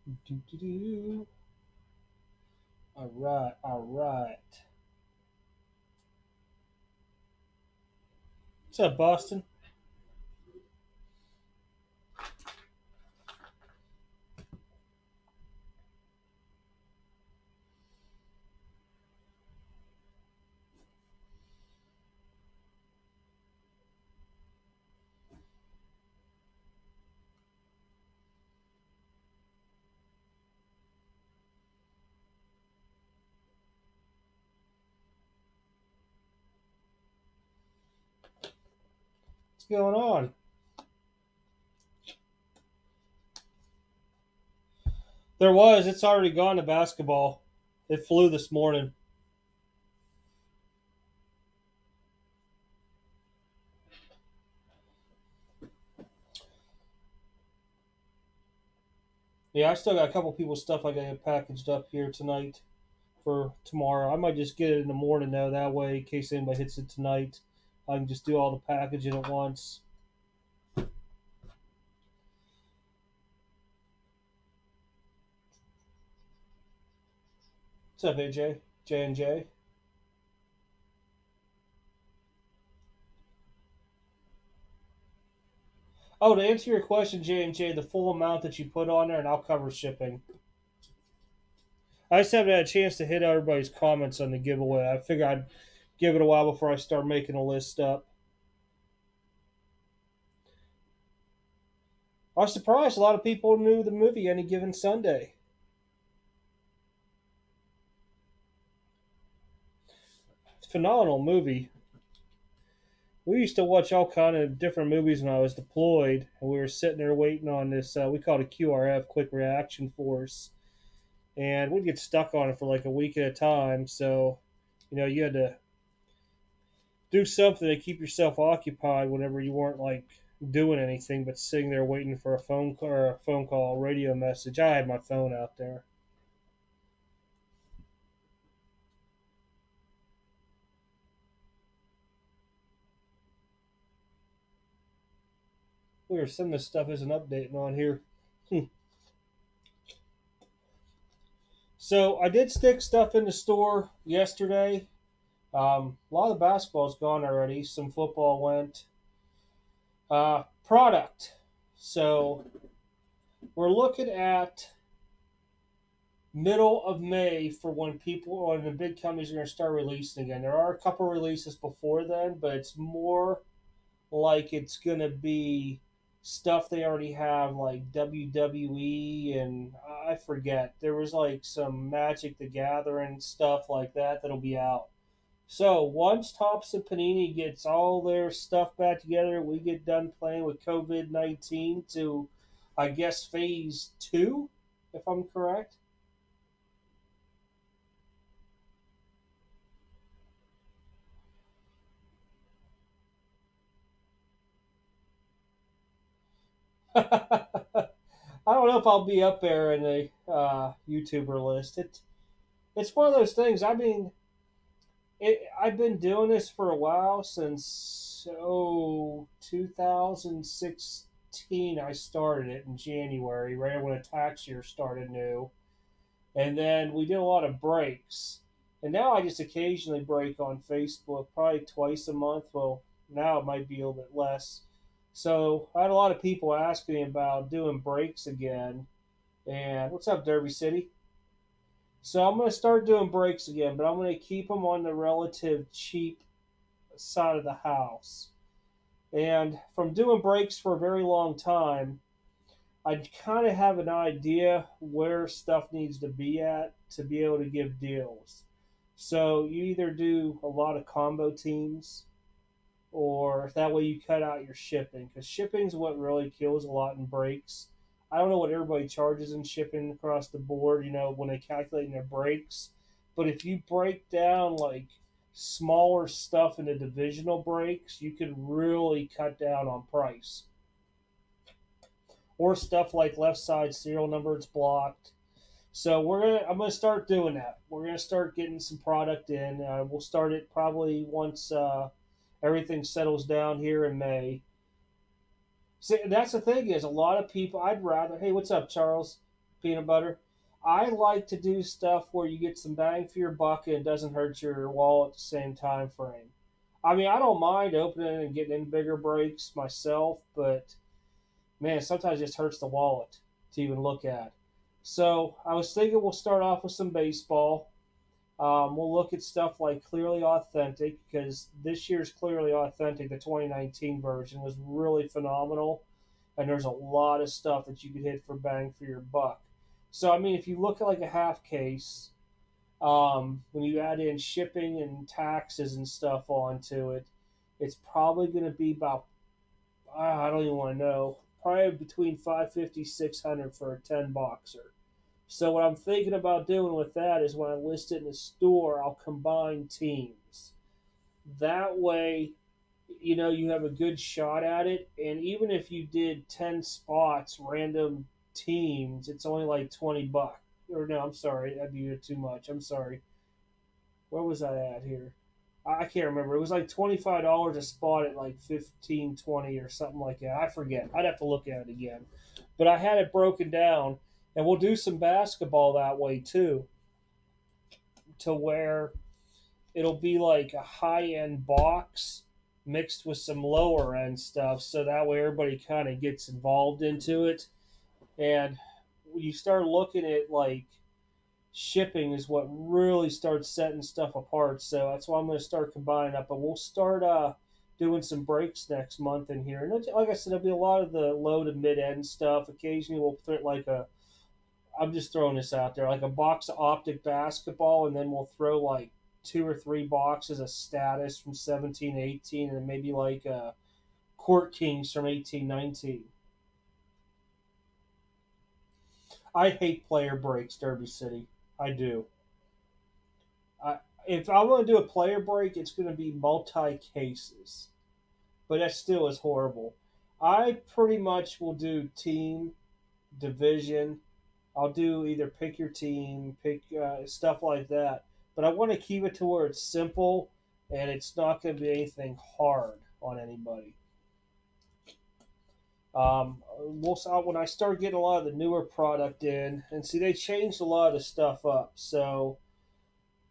Do, do, do. All right, all right. What's up, Boston? What's going on? There was. It's already gone to basketball. It flew this morning. Yeah, I still got a couple people's stuff I got to get packaged up here tonight for tomorrow. I might just get it in the morning though. That way, in case anybody hits it tonight, I can just do all the packaging at once. What's up, AJ? J and J. Oh, to answer your question, J and J, the full amount that you put on there, and I'll cover shipping. I just haven't had a chance to hit everybody's comments on the giveaway. I figured I'd give it a while before I start making a list up. I was surprised a lot of people knew the movie Any Given Sunday. It's a phenomenal movie. We used to watch all kind of different movies when I was deployed, and we were sitting there waiting on this. We called it QRF, Quick Reaction Force, and we'd get stuck on it for like a week at a time. So, you had to do something to keep yourself occupied whenever you weren't like doing anything but sitting there waiting for a radio message. I had my phone out there. Weird, some of this stuff isn't updating on here. So I did stick stuff in the store yesterday. A lot of the basketball's gone already. Some football went. Product. So we're looking at middle of May for when people or the big companies are going to start releasing again. There are a couple releases before then, but it's more like it's going to be stuff they already have, like WWE and I forget. There was like some Magic the Gathering stuff like that that'll be out. So once Thompson Panini gets all their stuff back together, we get done playing with COVID-19 to, I guess, phase two, if I'm correct. I don't know if I'll be up there in the YouTuber list. It's one of those things. I mean, I've been doing this for a while since 2016. I started it in January, right when the tax year started new, and then we did a lot of breaks. And now I just occasionally break on Facebook, probably twice a month. Well, now it might be a little bit less. So I had a lot of people asking me about doing breaks again. And what's up, Derby City? So I'm going to start doing breaks again, but I'm going to keep them on the relative cheap side of the house. And from doing breaks for a very long time, I kind of have an idea where stuff needs to be at to be able to give deals. So you either do a lot of combo teams, or that way you cut out your shipping, because shipping is what really kills a lot in breaks. I don't know what everybody charges in shipping across the board, when they calculate their breaks, but if you break down like smaller stuff into divisional breaks, you could really cut down on price. Or stuff like left side serial number it's blocked. So I'm gonna start doing that. We're gonna start getting some product in. We'll start it probably once everything settles down here in May. See, that's the thing is a lot of people. I'd rather. Hey, what's up, Charles? Peanut butter. I like to do stuff where you get some bang for your buck and it doesn't hurt your wallet at the same time frame. I mean, I don't mind opening and getting in bigger breaks myself, but man, sometimes it just hurts the wallet to even look at. So I was thinking we'll start off with some baseball. We'll look at stuff like Clearly Authentic because this year's Clearly Authentic, the 2019 version, was really phenomenal. And there's a lot of stuff that you could hit for bang for your buck. So, I mean, if you look at like a half case, when you add in shipping and taxes and stuff onto it, it's probably going to be about, I don't even want to know, probably between 550 600 for a 10 boxer. So what I'm thinking about doing with that is when I list it in the store, I'll combine teams. That way, you have a good shot at it. And even if you did 10 spots, random teams, it's only like 20 bucks. Or no, I'm sorry, that'd be too much. I'm sorry. Where was I at here? I can't remember. It was like $25 a spot at like 15, 20 or something like that. I forget. I'd have to look at it again. But I had it broken down, and we'll do some basketball that way too, to where it'll be like a high end box mixed with some lower end stuff, so that way everybody kind of gets involved into it. And when you start looking at like shipping is what really starts setting stuff apart. So that's why I'm going to start combining up. But we'll start doing some breaks next month in here. And like I said, there'll be a lot of the low to mid end stuff. Occasionally we'll put like I'm just throwing this out there, like a box of optic basketball, and then we'll throw like two or three boxes of status from 17, 18, and then maybe like Court Kings from 18, 19. I hate player breaks, Derby City. I do. I, if I want to do a player break, it's going to be multi cases, but that still is horrible. I pretty much will do team, division. I'll do either pick your team, pick stuff like that. But I want to keep it to where it's simple and it's not going to be anything hard on anybody. When I start getting a lot of the newer product in, and see, they changed a lot of the stuff up. So,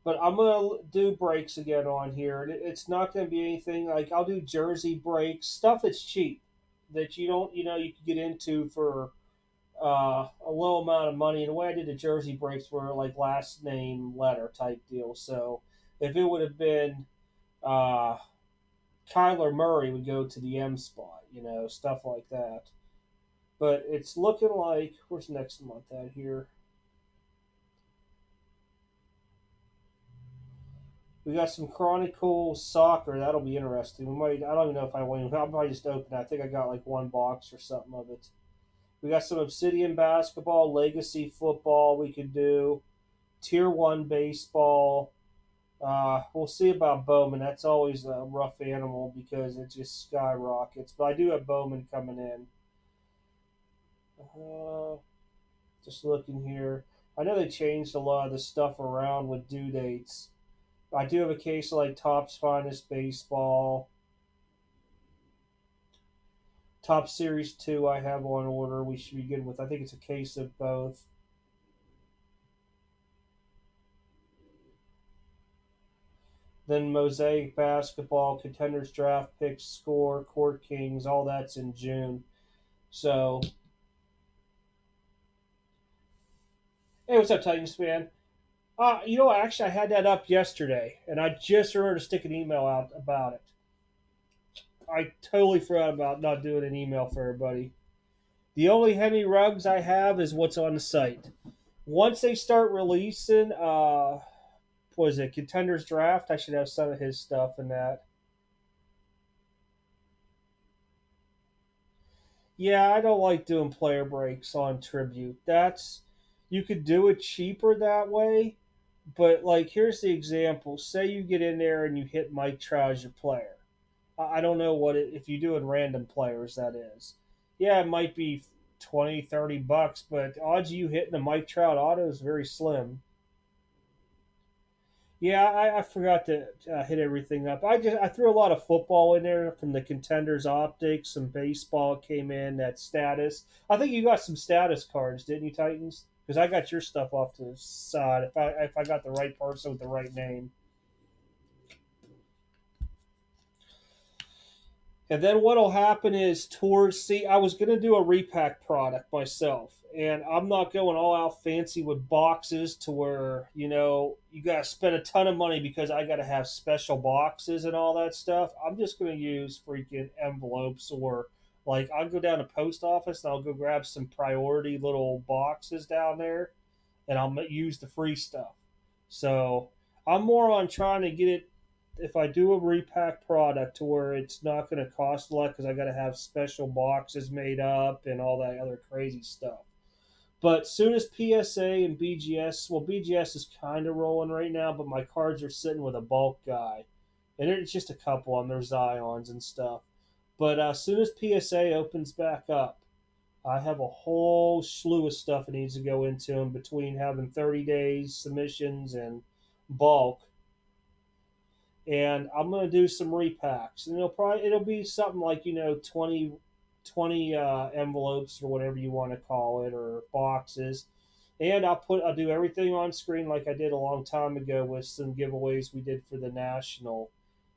but I'm gonna do breaks again on here. It's not gonna be anything like I'll do jersey breaks, stuff that's cheap, that you don't, you can get into for a low amount of money. And the way I did the jersey breaks were like last name letter type deal. So, if it would have been uh, Kyler Murray would go to the M spot, stuff like that. But it's looking like where's next month at here? We got some Chronicle soccer. That'll be interesting. We might. I don't even know if I want. I'll probably just open it. I think I got like one box or something of it. We got some Obsidian basketball, Legacy football. We could do Tier One baseball. We'll see about Bowman. That's always a rough animal because it just skyrockets. But I do have Bowman coming in. Just looking here. I know they changed a lot of the stuff around with due dates. I do have a case of like Topps Finest Baseball. Top Series 2 I have on order. We should be good with. I think it's a case of both. Then Mosaic Basketball, Contenders Draft Picks, Score, Court Kings, all that's in June. So, hey, what's up, Titans fan? Actually, I had that up yesterday, and I just remembered to stick an email out about it. I totally forgot about not doing an email for everybody. The only Henry Ruggs I have is what's on the site. Once they start releasing, what is it, Contenders Draft, I should have some of his stuff in that. Yeah, I don't like doing player breaks on Tribute. You could do it cheaper that way, but like here's the example. Say you get in there and you hit Mike Trout as your player. I don't know if you do it random players, that is. Yeah, it might be 20, 30 bucks, but odds of you hitting a Mike Trout auto is very slim. Yeah, I forgot to hit everything up. I threw a lot of football in there from the Contenders optics. Some baseball came in. That status. I think you got some status cards, didn't you, Titans? because I got your stuff off to the side. If I got the right person with the right name. And then what'll happen is towards see, I was gonna do a repack product myself, and I'm not going all out fancy with boxes to where you gotta spend a ton of money because I gotta have special boxes and all that stuff. I'm just gonna use freaking envelopes or like I'll go down to post office and I'll go grab some priority little boxes down there, and I'll use the free stuff. So I'm more on trying to get it if I do a repack product to where it's not going to cost a lot because I got to have special boxes made up and all that other crazy stuff. But soon as PSA and BGS, well, BGS is kind of rolling right now, but my cards are sitting with a bulk guy, and it's just a couple on their Zions and stuff. But as soon as PSA opens back up, I have a whole slew of stuff that needs to go into them between having 30 days submissions and bulk, and I'm gonna do some repacks, and it'll be something like 20 envelopes or whatever you want to call it or boxes, and I'll do everything on screen like I did a long time ago with some giveaways we did for the national,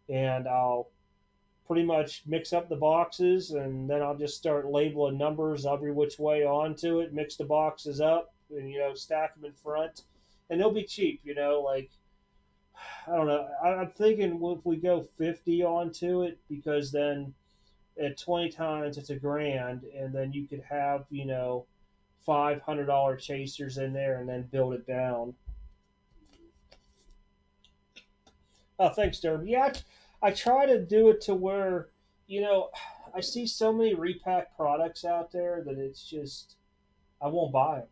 and I'll pretty much mix up the boxes, and then I'll just start labeling numbers every which way onto it, mix the boxes up, and stack them in front, and they'll be cheap. Like I don't know. I'm thinking if we go 50 onto it, because then at 20 times it's a grand, and then you could have $500 chasers in there, and then build it down. Oh, thanks, Derby. Yeah, I try to do it to where you know I see so many repack products out there that it's just I won't buy them.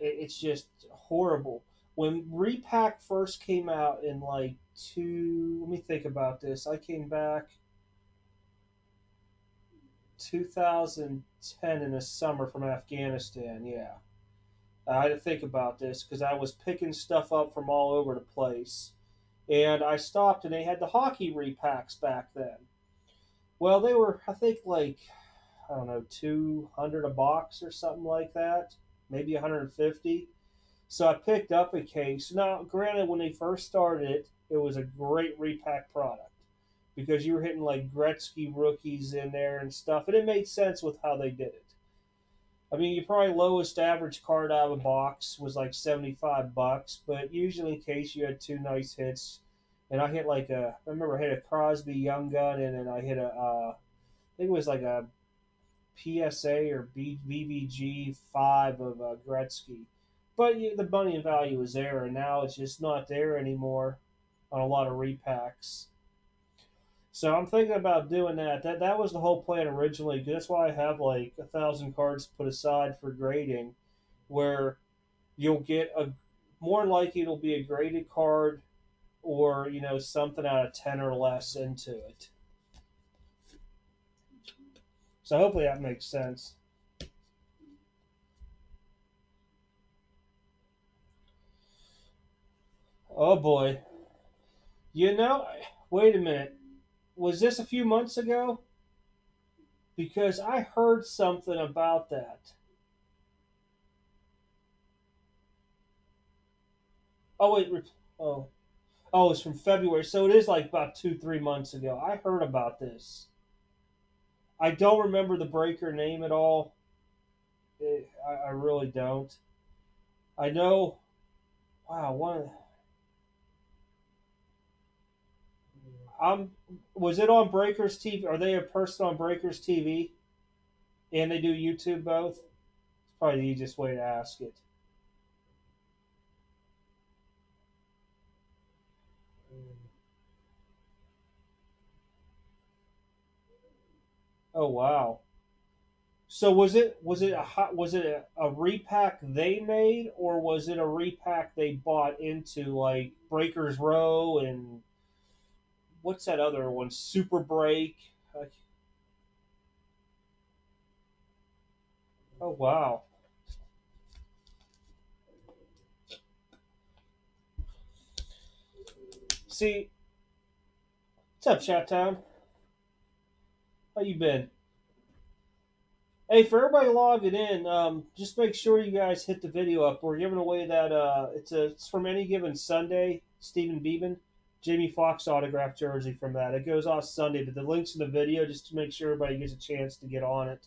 It's just horrible. When repack first came out in like let me think about this. I came back 2010 in the summer from Afghanistan. Yeah, I had to think about this because I was picking stuff up from all over the place, and I stopped and they had the hockey repacks back then. Well, they were I think like I don't know 200 a box or something like that, maybe 150. So I picked up a case. Now, granted, when they first started it, it was a great repack product because you were hitting like Gretzky rookies in there and stuff, and it made sense with how they did it. I mean, your probably lowest average card out of a box was like $75, but usually in case you had two nice hits, and I hit I remember I hit a Crosby Young Gun, and then I hit I think it was like a PSA or BVG 5 of Gretzky. But the money and value was there, and now it's just not there anymore on a lot of repacks. So I'm thinking about doing that. That was the whole plan originally. That's why I have like 1,000 cards put aside for grading, where you'll get a more likely it'll be a graded card or something out of 10 or less into it. So hopefully that makes sense. Oh boy, you know, wait a minute. Was this a few months ago? Because I heard something about that. Oh wait, oh oh, it's from February, so it is like about 2 3 months ago. I heard about this. I don't remember the breaker name at all. I really don't. I know. Wow, one. I'm. Was it on Breakers TV? Are they a person on Breakers TV? And they do YouTube both. It's probably the easiest way to ask it. Oh wow. So was it a repack they made, or was it a repack they bought into like Breakers Row and what's that other one? Super Break. Oh wow. See, what's up, Chat Town? How you been? Hey, for everybody logging in, just make sure you guys hit the video up. We're giving away that. It's from Any Given Sunday. Stephen Beeman, Jamie Foxx autograph jersey from that. It goes off Sunday, but the links in the video just to make sure everybody gets a chance to get on it.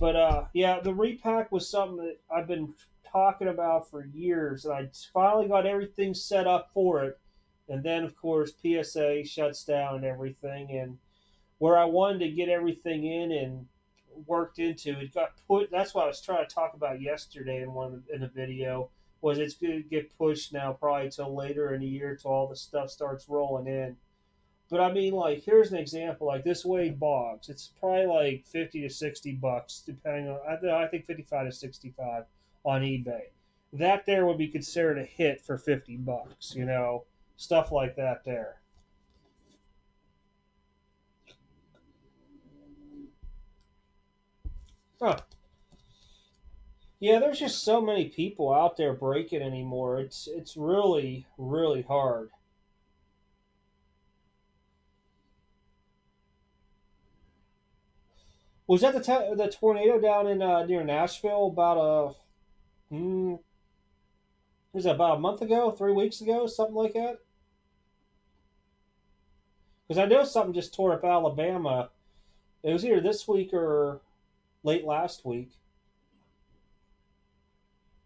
But yeah, the repack was something that I've been talking about for years, and I finally got everything set up for it. And then, of course, PSA shuts down and everything, and where I wanted to get everything in and worked into. It got put. That's what I was trying to talk about yesterday in the video. Was it's going to get pushed now probably till later in the year till all the stuff starts rolling in. But I mean, like, here's an example. Like this Wade Boggs, it's probably like $50 to $60, depending on. I think 55 to 65 on eBay. That there would be considered a hit for $50. Stuff like that there. Huh. Yeah, there's just so many people out there breaking anymore. It's really really hard. Was that the tornado down in near Nashville about was that about a month ago, 3 weeks ago, something like that? Because I know something just tore up Alabama. It was either this week or late last week.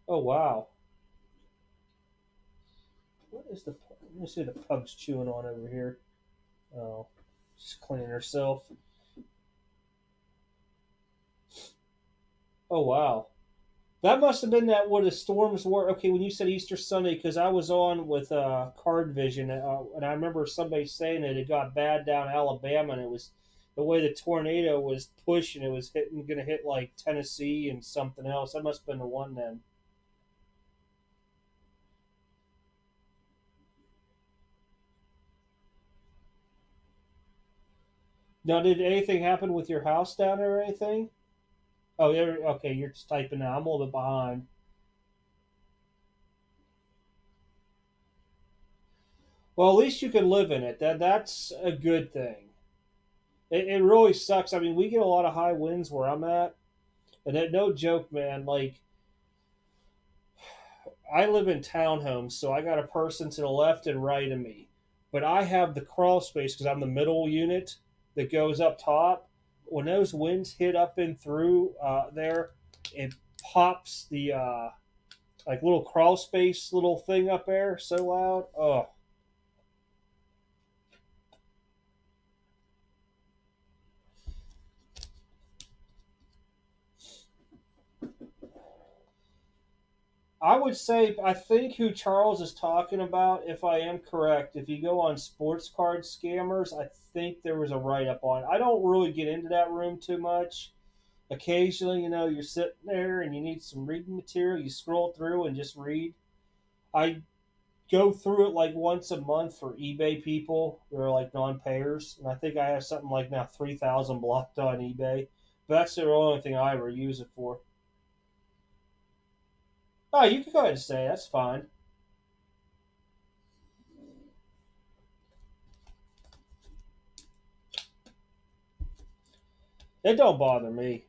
Oh wow, what is the? Let me see the pug's chewing on over here. Oh, she's cleaning herself. Oh wow. That must have been that where the storms were. Okay, when you said Easter Sunday, because I was on with Card Vision, and I remember somebody saying that it got bad down Alabama, and it was the way the tornado was pushing. It was going to hit like Tennessee and something else. That must have been the one then. Now, did anything happen with your house down there or anything? Oh, yeah. Okay, you're just typing now. I'm a little bit behind. Well, at least you can live in it. That's a good thing. It really sucks. I mean, we get a lot of high winds where I'm at, and that no joke, man. Like I live in townhomes, so I got a person to the left and right of me, but I have the crawl space because I'm the middle unit that goes up top. When those winds hit up and through there, it pops the like little crawl space little thing up there so loud. Oh, I would say I think who Charles is talking about, if I am correct, if you go on sports card scammers, I think there was a write up on it. I don't really get into that room too much. Occasionally, you're sitting there and you need some reading material, you scroll through and just read. I go through it like once a month for eBay people that are like non-payers, and I think I have something like now 3,000 blocked on eBay. But that's the only thing I ever use it for. Oh, you can go ahead and say it. That's fine. It don't bother me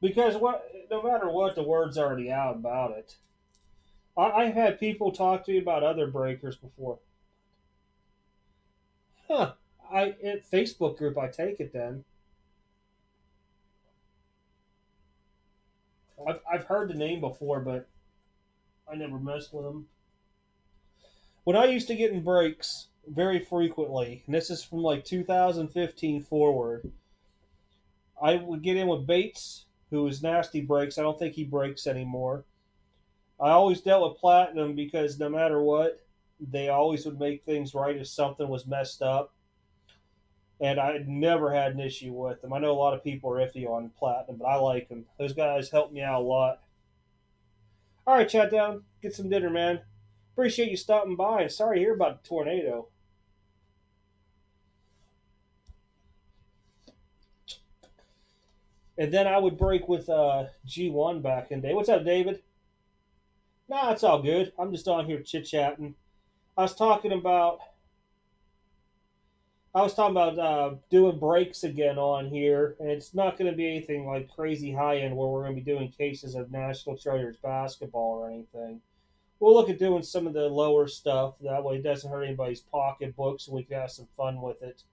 because no matter what, the word's already out about it. I've had people talk to me about other breakers before. Huh? Facebook group. I take it then. I've heard the name before, but I never messed with them. When I used to get in breaks very frequently, and this is from like 2015 forward, I would get in with Bates, who was nasty breaks. I don't think he breaks anymore. I always dealt with Platinum because no matter what, they always would make things right if something was messed up. And I never had an issue with them. I know a lot of people are iffy on Platinum, but I like them. Those guys helped me out a lot. All right, chat down. Get some dinner, man. Appreciate you stopping by. And sorry to hear about the tornado. And then I would break with G1 back in the day. What's up, David? Nah, it's all good. I'm just on here chit chatting. I was talking about I was talking about doing breaks again on here, and it's not going to be anything like crazy high end where we're going to be doing cases of National Treasures basketball or anything. We'll look at doing some of the lower stuff. That way, it doesn't hurt anybody's pocketbooks, and we can have some fun with it.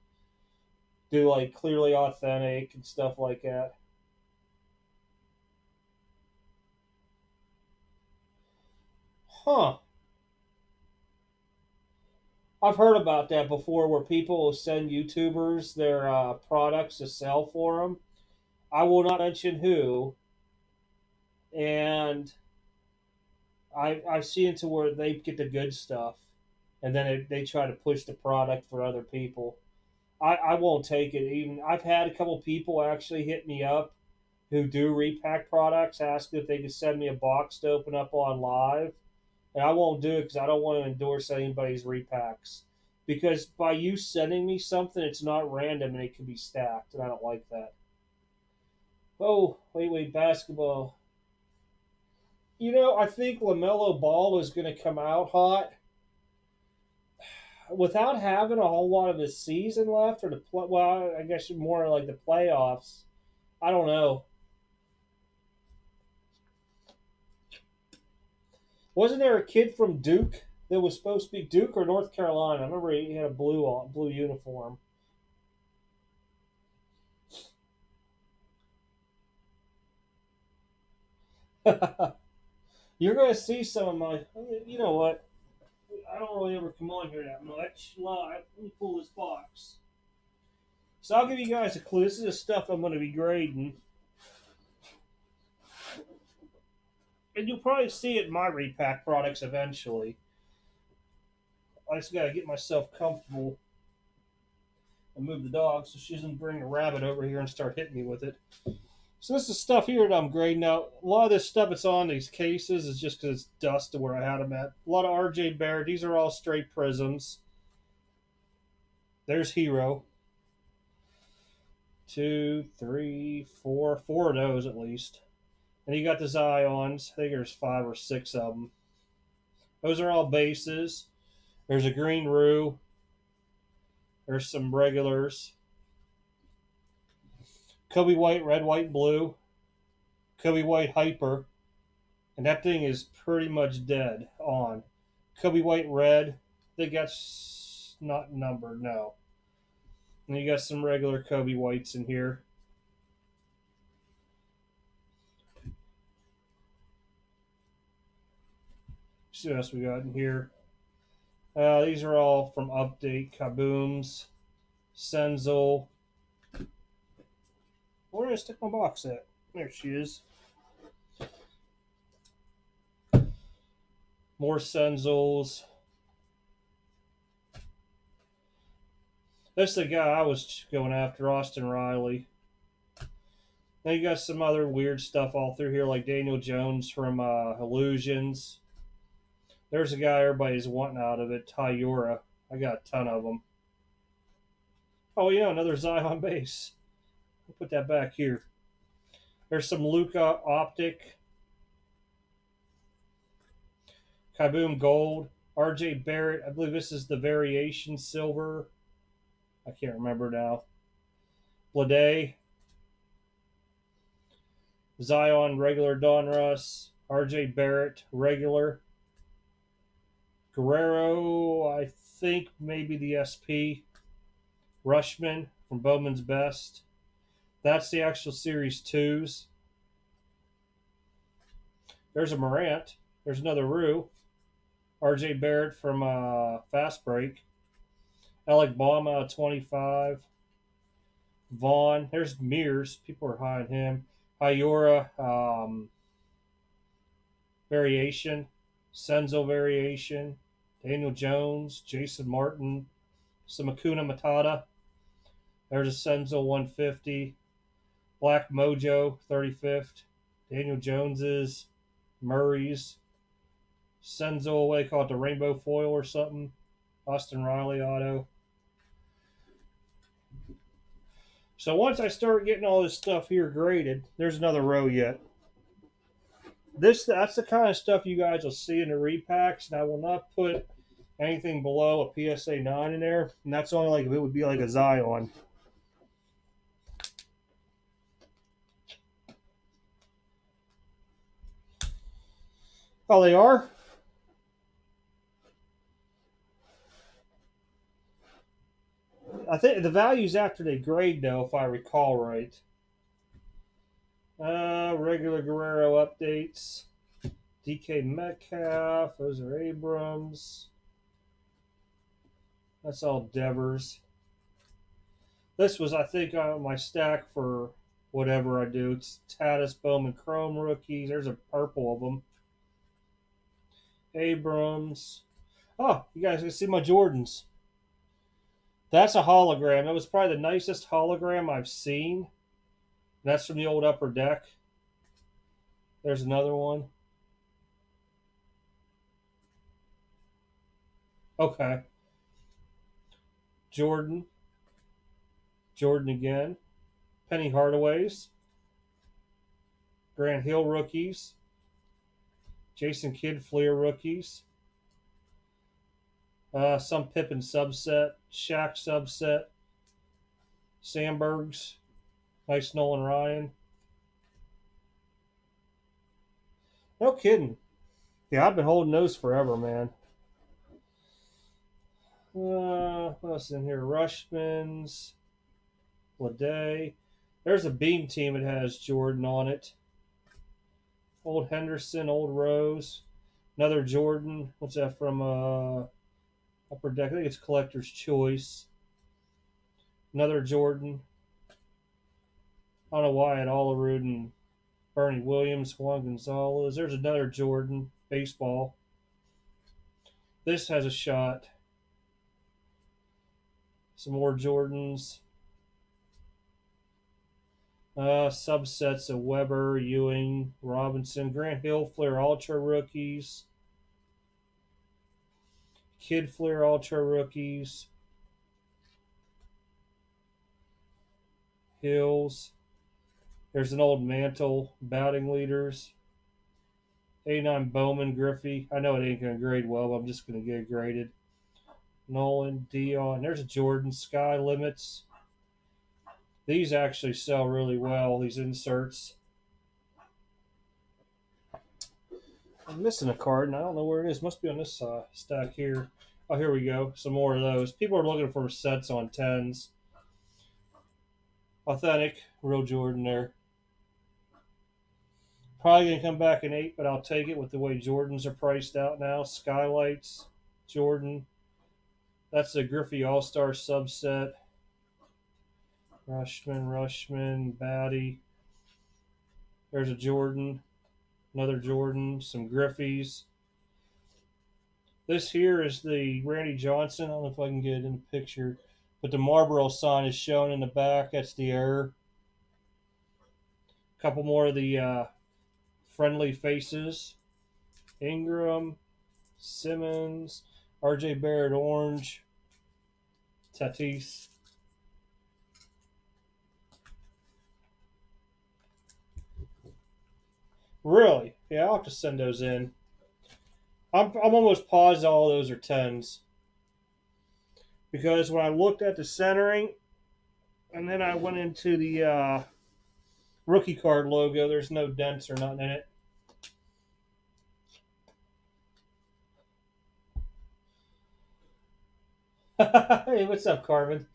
Do like clearly authentic and stuff like that. Huh. I've heard about that before where people will send YouTubers their products to sell for them. I will not mention who. And I've seen it to where they get the good stuff and then they try to push the product for other people. I won't take it. Even I've had a couple people actually hit me up who do repack products, ask if they could send me a box to open up on live. And I won't do it because I don't want to endorse anybody's repacks. Because by you sending me something, it's not random and it can be stacked, and I don't like that. Oh, wait, basketball. I think LaMelo Ball is going to come out hot without having a whole lot of his season left, or well, I guess more like the playoffs. I don't know. Wasn't there a kid from Duke that was supposed to be Duke or North Carolina? I remember he had a blue uniform. You're going to see some of my. You know what? I don't really ever come on here that much live. Let me pull this box. So I'll give you guys a clue. This is the stuff I'm going to be grading. And you'll probably see it in my repack products eventually. I just got to get myself comfortable and move the dog so she doesn't bring a rabbit over here and start hitting me with it. So this is stuff here that I'm grading out. A lot of this stuff that's on these cases is just because it's dust to where I had them at. A lot of RJ Barrett. These are all straight prisms. There's Hero. 2, 3, 4. 4 of those at least. And you got the Zions. I think there's 5 or 6 of them. Those are all bases. There's a green Rue. There's some regulars. Kobe White, red, white, blue. Kobe White Hyper. And that thing is pretty much dead on. Kobe White red. I think that's not numbered, no. And you got some regular Kobe Whites in here. See what else we got in here. These are all from Update. Kabooms. Senzel. Where did I stick my box at? There she is. More Senzels. That's the guy I was going after, Austin Riley. Now you got some other weird stuff all through here, like Daniel Jones from Illusions. There's a guy everybody's wanting out of it, Tyura. I got a ton of them. Oh, yeah, another Zion base. I'll put that back here. There's some Luca Optic. Kaboom Gold. RJ Barrett. I believe this is the variation silver. I can't remember now. Blade. Zion regular Donruss. RJ Barrett regular. Guerrero, I think maybe the SP. Rushman from Bowman's Best. That's the actual Series 2s. There's a Morant. There's another Rue. RJ Barrett from Fast Break. Alec Baum 25. Vaughn. There's Mears. People are high on him. Hayura variation. Senzo variation. Daniel Jones. Jason Martin. Some Akuna Matata. There's a Senzo 150. Black Mojo 35th. Daniel Jones's. Murray's. Senzo, what they call it, the rainbow foil or something. Austin Riley auto. So once I start getting all this stuff here graded, there's another row yet. That's the kind of stuff you guys will see in the repacks, and I will not put Anything below a PSA 9 in there, and that's only like if it would be like a Zion. Oh, they are? I think the value's after they grade, though, if I recall right. Regular Guerrero updates. DK Metcalf. Those are Abrams. That's all Devers. This was, I think, my stack for whatever I do. It's Tatis, Bowman, Chrome rookies. There's a purple of them. Abrams. Oh, you guys can see my Jordans. That's a hologram. That was probably the nicest hologram I've seen. That's from the old upper deck. There's another one. Okay. Jordan. Jordan again. Penny Hardaway's. Grant Hill rookies. Jason Kidd Fleer rookies. Some Pippen subset. Shaq subset. Sandbergs. Nice Nolan Ryan. No kidding. Yeah, I've been holding those forever, man. What else in here? Rushman's. Leday. There's a beam team that has Jordan on it. Old Henderson, old Rose. Another Jordan. What's that from? Upper deck. I think it's Collector's Choice. Another Jordan. I don't know why I had Olerud and Bernie Williams, Juan Gonzalez. There's another Jordan. Baseball. This has a shot. Some more Jordans. Subsets of Weber, Ewing, Robinson, Grant Hill, Flair Ultra rookies. Kid Flair Ultra rookies. Hills. There's an old Mantle, batting leaders. 89 Bowman, Griffey. I know it ain't going to grade well, but I'm just going to get it graded. Nolan, Dion. There's a Jordan, Sky Limits. These actually sell really well, these inserts. I'm missing a card, and I don't know where it is. Must be on this stack here. Oh, here we go. Some more of those. People are looking for sets on 10s. Authentic, real Jordan there. Probably going to come back in 8, but I'll take it with the way Jordans are priced out now. Skylights, Jordan. That's the Griffey All-Star subset. Rushman, Batty. There's a Jordan. Another Jordan. Some Griffies. This here is the Randy Johnson. I don't know if I can get it in the picture. But the Marlboro sign is shown in the back. That's the error. A couple more of the friendly faces. Ingram, Simmons, R.J. Barrett Orange, Tatis. Really? Yeah, I'll have to send those in. I'm almost positive all those are 10s. Because when I looked at the centering, and then I went into the rookie card logo, there's no dents or nothing in it. Hey, what's up, Carmen?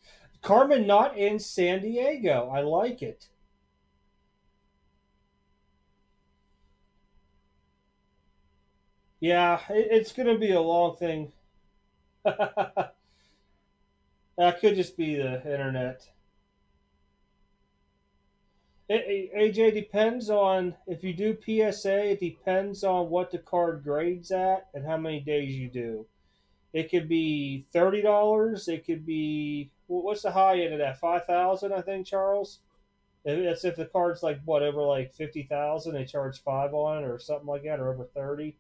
Carmen not in San Diego. I like it. Yeah, it's going to be a long thing. That could just be the internet. AJ depends on if you do PSA. It depends on what the card grades at and how many days you do. It could be $30. It could be what's the high end of that? 5,000, I think, Charles. That's if the card's like whatever, like 50,000, they charge 5 on it or something like that, or over 30.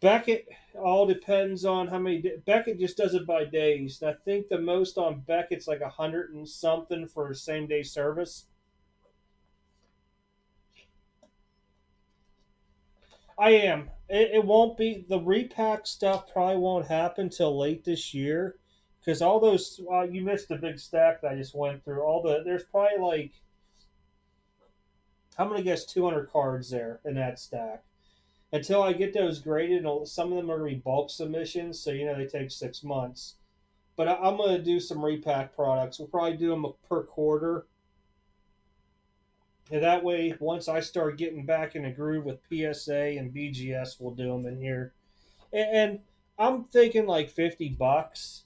Beckett all depends on how many. Beckett just does it by days. And I think the most on Beckett's like 100 and something for same day service. I am. It won't be the repack stuff. Probably won't happen till late this year, because all those you missed the big stack that I just went through. All there's probably like I'm gonna guess 200 cards there in that stack. Until I get those graded, some of them are gonna be bulk submissions, so they take 6 months. But I'm gonna do some repack products. We'll probably do them per quarter. And that way, once I start getting back in a groove with PSA and BGS, we'll do them in here. And I'm thinking like $50.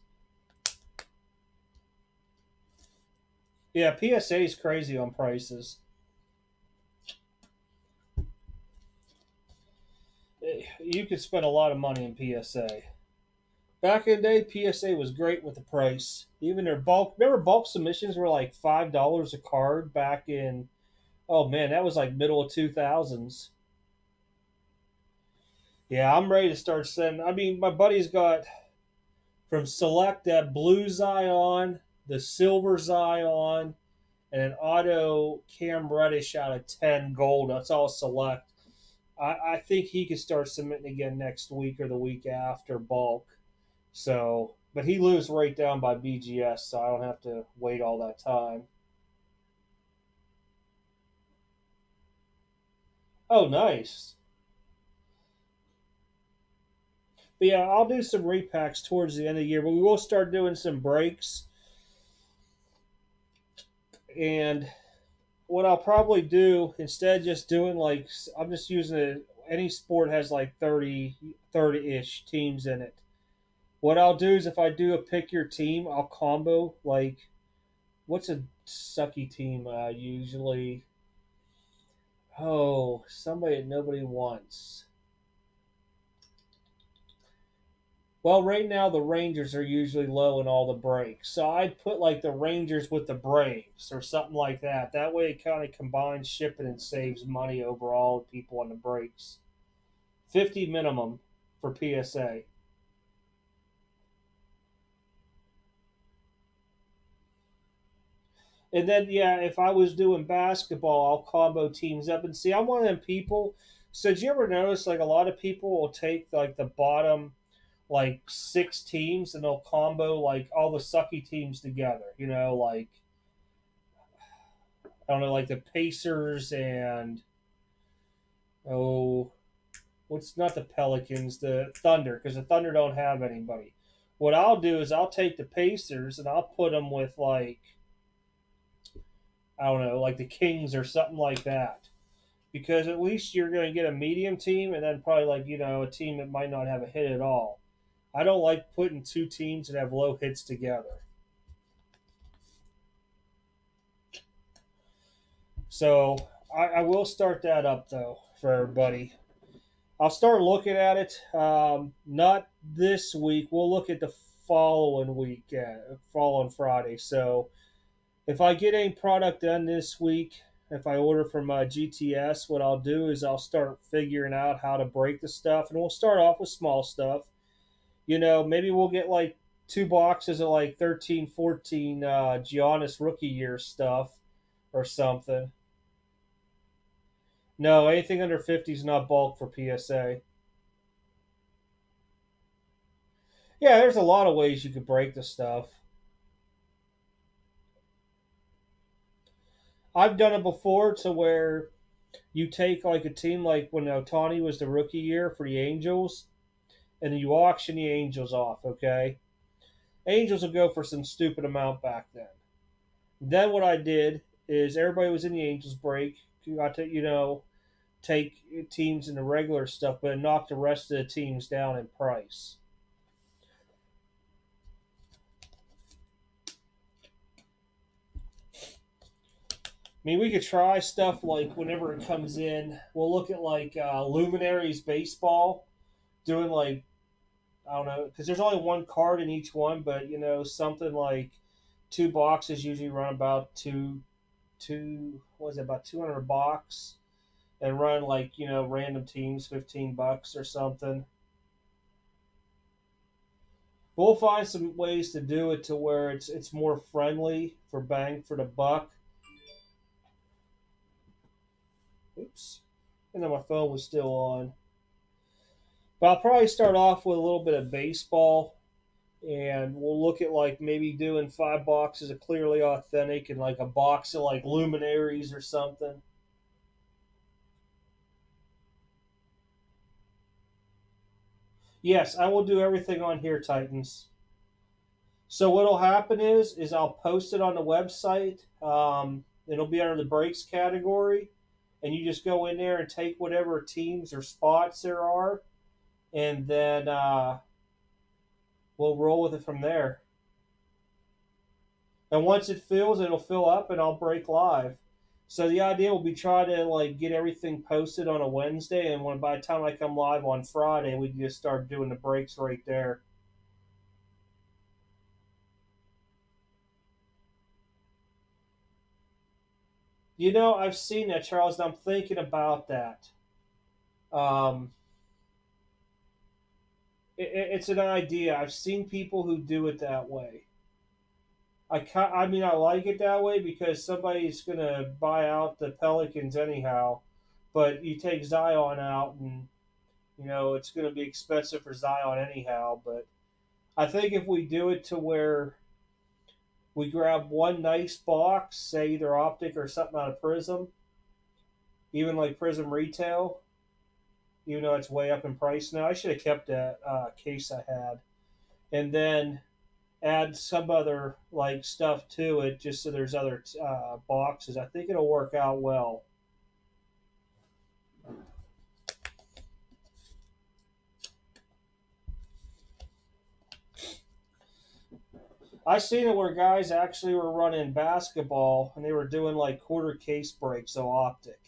Yeah, PSA is crazy on prices. You could spend a lot of money in PSA. Back in the day, PSA was great with the price. Even their bulk, remember bulk submissions were like $5 a card back in. Oh man, that was like middle of 2000s. Yeah, I'm ready to start sending. I mean, my buddy's got from Select that blue Zion, the silver Zion, and an auto Cam Reddish out of 10 gold. That's all Select. I think he could start submitting again next week or the week after bulk. So, but he lives right down by BGS, so I don't have to wait all that time. Oh, nice. But yeah, I'll do some repacks towards the end of the year, but we will start doing some breaks. And what I'll probably do instead of just doing like I'm just using it. Any sport has like 30-ish teams in it. What I'll do is if I do a pick your team, I'll combo like what's a sucky team usually? Oh, somebody that nobody wants. Well, right now the Rangers are usually low in all the breaks, so I'd put like the Rangers with the Braves or something like that. That way, it kind of combines shipping and saves money overall with people on the breaks. 50 minimum for PSA. And then, yeah, if I was doing basketball, I'll combo teams up. And see, I'm one of them people. So, did you ever notice like a lot of people will take like the bottom like six teams and they'll combo like all the sucky teams together? Like, I don't know, like the Pacers and, oh, what's not the Pelicans, the Thunder, because the Thunder don't have anybody. What I'll do is I'll take the Pacers and I'll put them with like, I don't know, like the Kings or something like that. Because at least you're going to get a medium team and then probably like, a team that might not have a hit at all. I don't like putting two teams that have low hits together. So I will start that up though for everybody. I'll start looking at it. Not this week. We'll look at the following week, following Friday. So if I get any product done this week, if I order from GTS, what I'll do is I'll start figuring out how to break the stuff, and we'll start off with small stuff. Maybe we'll get like 2 boxes of like 13, 14 Giannis rookie year stuff or something. No, anything under 50 is not bulk for PSA. Yeah, there's a lot of ways you could break the stuff. I've done it before to where you take like a team like when Otani was the rookie year for the Angels, and then you auction the Angels off, okay? Angels will go for some stupid amount back then. Then what I did is everybody was in the Angels break. You got to, take teams in the regular stuff, but knock the rest of the teams down in price. I mean, we could try stuff like whenever it comes in. We'll look at like Luminaries Baseball, doing like I don't know, because there's only one card in each one, but something like 2 boxes usually run about what is it, about 200 box, and run like random teams, $15 or something. We'll find some ways to do it to where it's more friendly for bang for the buck. Oops, and then my phone was still on. But I'll probably start off with a little bit of baseball, and we'll look at like maybe doing 5 boxes of Clearly Authentic and like a box of like Luminaries or something. Yes, I will do everything on here, Titans. So what'll happen is I'll post it on the website. It'll be under the breaks category, and you just go in there and take whatever teams or spots there are, and then we'll roll with it from there. And once it fills, it'll fill up, and I'll break live. So the idea will be try to like get everything posted on a Wednesday, and when by the time I come live on Friday, we can just start doing the breaks right there. I've seen that, Charles, and I'm thinking about that. Um, it's an idea. I've seen people who do it that way. I mean, I like it that way because somebody's gonna buy out the Pelicans anyhow. But you take Zion out, and it's gonna be expensive for Zion anyhow. But I think if we do it to where we grab one nice box, say either Optic or something out of Prism, even like Prism Retail, even though it's way up in price now, I should have kept that case I had, and then add some other like stuff to it, just so there's other boxes. I think it'll work out well. I seen it where guys actually were running basketball and they were doing like quarter case breaks, so Optic.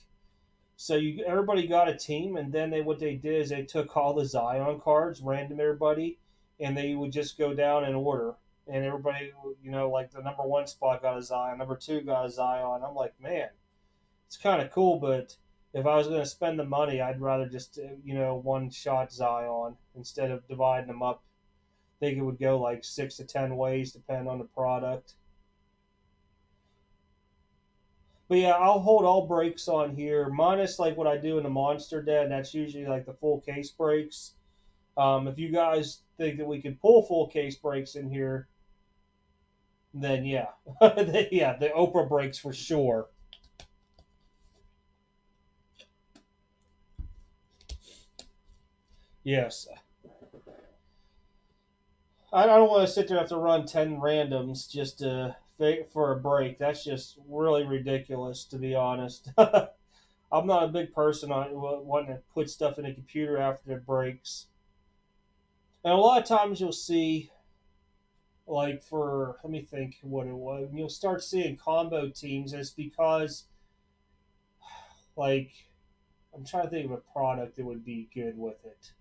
So everybody got a team, and then what they did is they took all the Zion cards, random everybody, and they would just go down in order. And everybody, like the number one spot got a Zion, number two got a Zion. I'm like, man, it's kind of cool, but if I was going to spend the money, I'd rather just one shot Zion instead of dividing them up. I think it would go like 6 to 10 ways, depending on the product. But yeah, I'll hold all breaks on here, minus like what I do in the Monster Den. That's usually like the full case breaks. If you guys think that we can pull full case breaks in here, then yeah, yeah, the Oprah breaks for sure. Yes, I don't want to sit there and have to run 10 randoms just for a break. That's just really ridiculous, to be honest. I'm not a big person on wanting to put stuff in the computer after it breaks. And a lot of times you'll see, like for let me think what it was. You'll start seeing combo teams, and it's because like I'm trying to think of a product that would be good with it.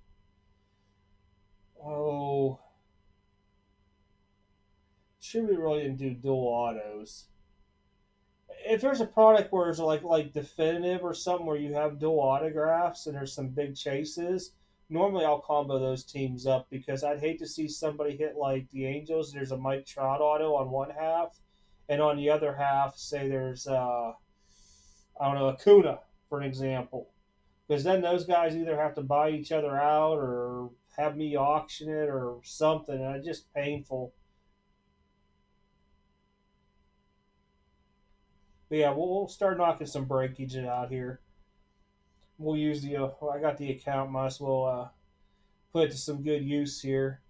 Oh, should we really do dual autos? If there's a product where it's like definitive or something where you have dual autographs and there's some big chases, normally I'll combo those teams up because I'd hate to see somebody hit like the Angels. There's a Mike Trout auto on one half, and on the other half, say there's I don't know, Acuna for an example, because then those guys either have to buy each other out or have me auction it or something, and it's just painful. But yeah, we'll start knocking some breakage out here. We'll use the. I got the account. Might as well put it to some good use here.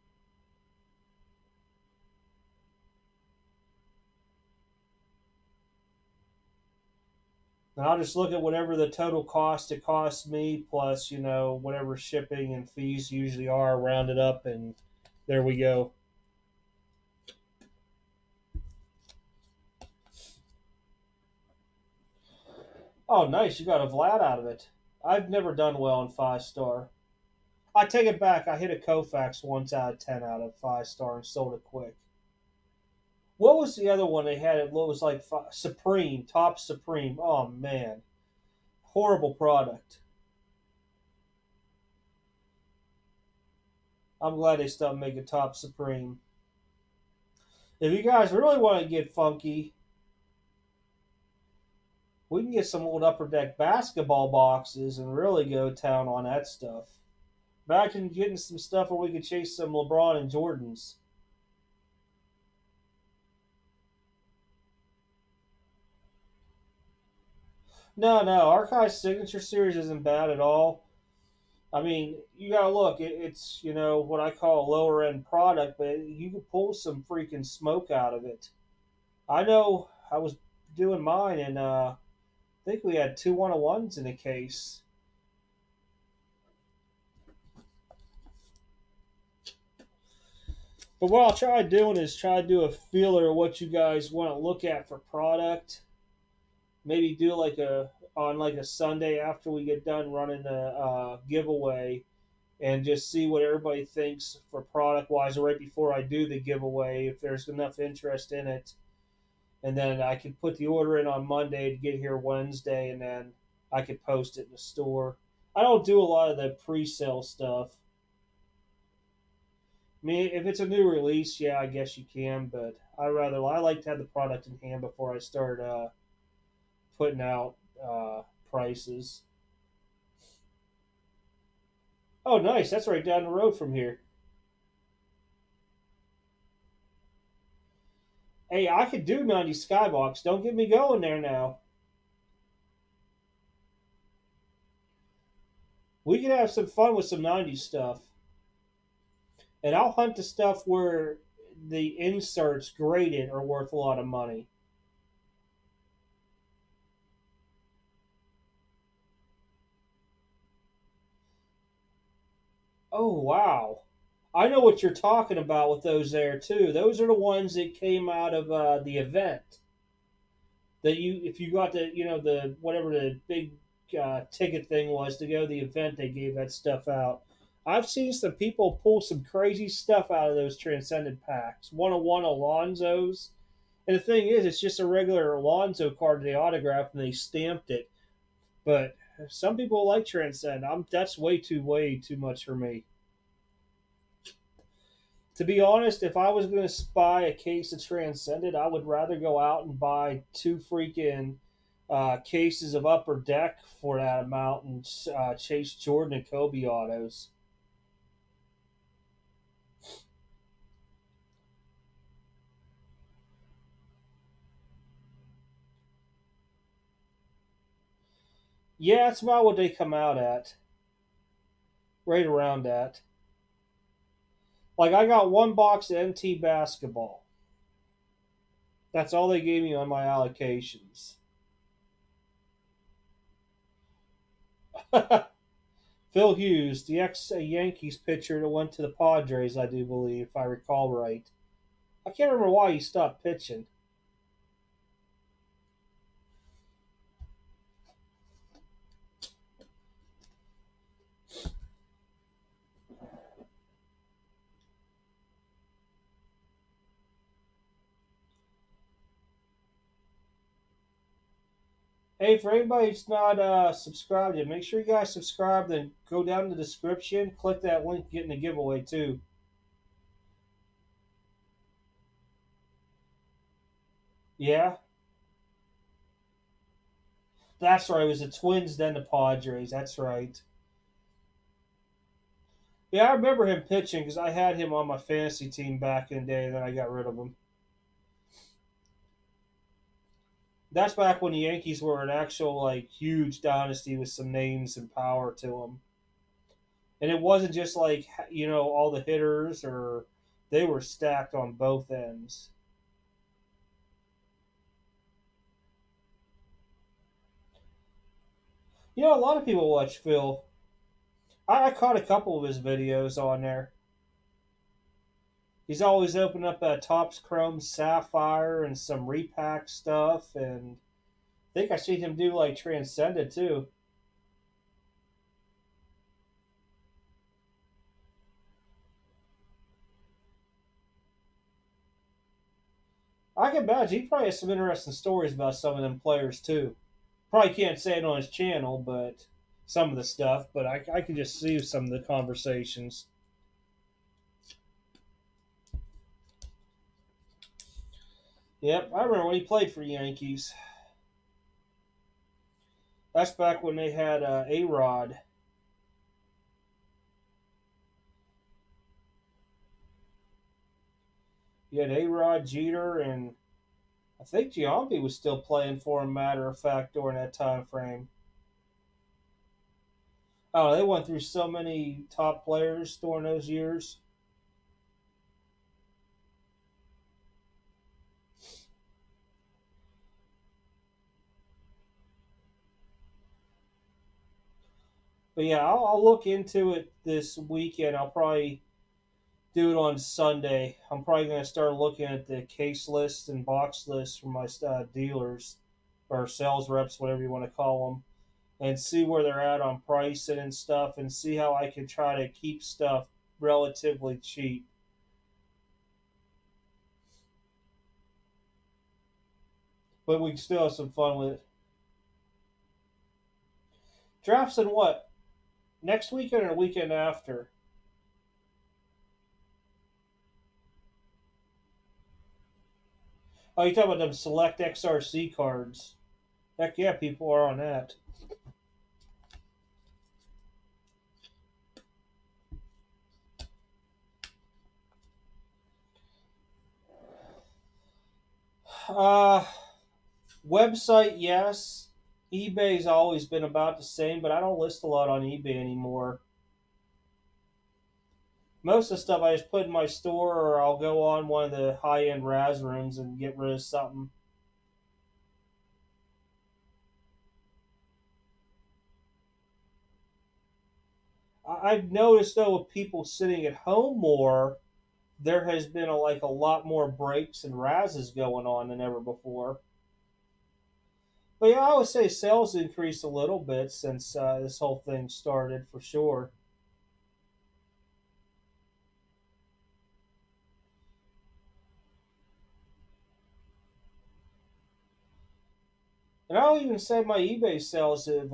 And I'll just look at whatever the total cost it costs me, plus whatever shipping and fees usually are, round it up, and there we go. Oh, nice! You got a Vlad out of it. I've never done well in 5 star. I take it back. I hit a Koufax once out of 10 out of 5 star and sold it quick. What was the other one they had? It was like Supreme, Top Supreme. Oh man, horrible product. I'm glad they stopped making Top Supreme. If you guys really want to get funky, we can get some old Upper Deck basketball boxes and really go town on that stuff. Imagine getting some stuff where we could chase some LeBron and Jordans. No, no, Archive's Signature Series isn't bad at all. I mean, you gotta look. It's what I call a lower end product, but you can pull some freaking smoke out of it. I know. I was doing mine, and I think we had two 101s in the case. But what I'll try doing is try to do a feeler of what you guys want to look at for product. Maybe do like a on like a Sunday after we get done running the giveaway, and just see what everybody thinks for product wise, or right before I do the giveaway, if there's enough interest in it, and then I could put the order in on Monday to get here Wednesday, and then I could post it in the store. I don't do a lot of the pre-sale stuff. I mean, if it's a new release, yeah, I guess you can, but I like to have the product in hand before I start putting out prices. Oh, nice! That's right down the road from here. Hey, I could do 90 Skybox. Don't get me going there now. We could have some fun with some 90s stuff. And I'll hunt the stuff where the inserts graded are worth a lot of money. Oh, wow. I know what you're talking about with those there, too. Those are the ones that came out of the event. That if you got the whatever the big ticket thing was to go to the event, they gave that stuff out. I've seen some people pull some crazy stuff out of those transcendent packs. 101 Alonzo's, and the thing is, it's just a regular Alonzo card they autographed and they stamped it. But some people like transcend. That's way too much for me. To be honest, if I was going to buy a case of Transcended, I would rather go out and buy two freaking cases of Upper Deck for that amount and chase Jordan and Kobe autos. Yeah, that's about what they come out at, right around that. Like I got one box of MT basketball. That's all they gave me on my allocations. Phil Hughes, the ex Yankees pitcher that went to the Padres, I do believe, if I recall right. I can't remember why he stopped pitching. Hey, for anybody who's not subscribed yet, make sure you guys subscribe. Then go down in the description, click that link, get in the giveaway too. Yeah, that's right. It was the Twins, then the Padres. That's right. Yeah, I remember him pitching because I had him on my fantasy team back in the day, and then I got rid of him. That's back when the Yankees were an actual like huge dynasty with some names and power to them, and it wasn't just like all the hitters, or they were stacked on both ends. A lot of people watch Phil. I caught a couple of his videos on there. He's always opened up a Topps Chrome Sapphire and some repack stuff, and I think I seen him do like Transcended too. I can imagine he probably has some interesting stories about some of them players too. Probably can't say it on his channel, but some of the stuff. But I can just see some of the conversations. Yep, I remember when he played for the Yankees. That's back when they had A Rod. You had A-Rod, Jeter, and I think Giambi was still playing for him, matter of fact, during that time frame. Oh, they went through so many top players during those years. But yeah, I'll look into it this weekend. I'll probably do it on Sunday. I'm probably going to start looking at the case lists and box lists from my dealers or sales reps, whatever you want to call them, and see where they're at on pricing and stuff, and see how I can try to keep stuff relatively cheap. But we can still have some fun with it. Drafts in what? Next weekend or the weekend after? Oh, you talking about them select XRC cards? Heck yeah, people are on that. Uh, Website, yes. eBay's always been about the same, but I don't list a lot on eBay anymore. Most of the stuff I just put in my store, or I'll go on one of the high end Raz rooms and get rid of something. I've noticed though, with people sitting at home more, there has been a lot more breaks and Razes going on than ever before. But yeah, I would say sales increased a little bit since this whole thing started for sure. And I'll even say my eBay sales have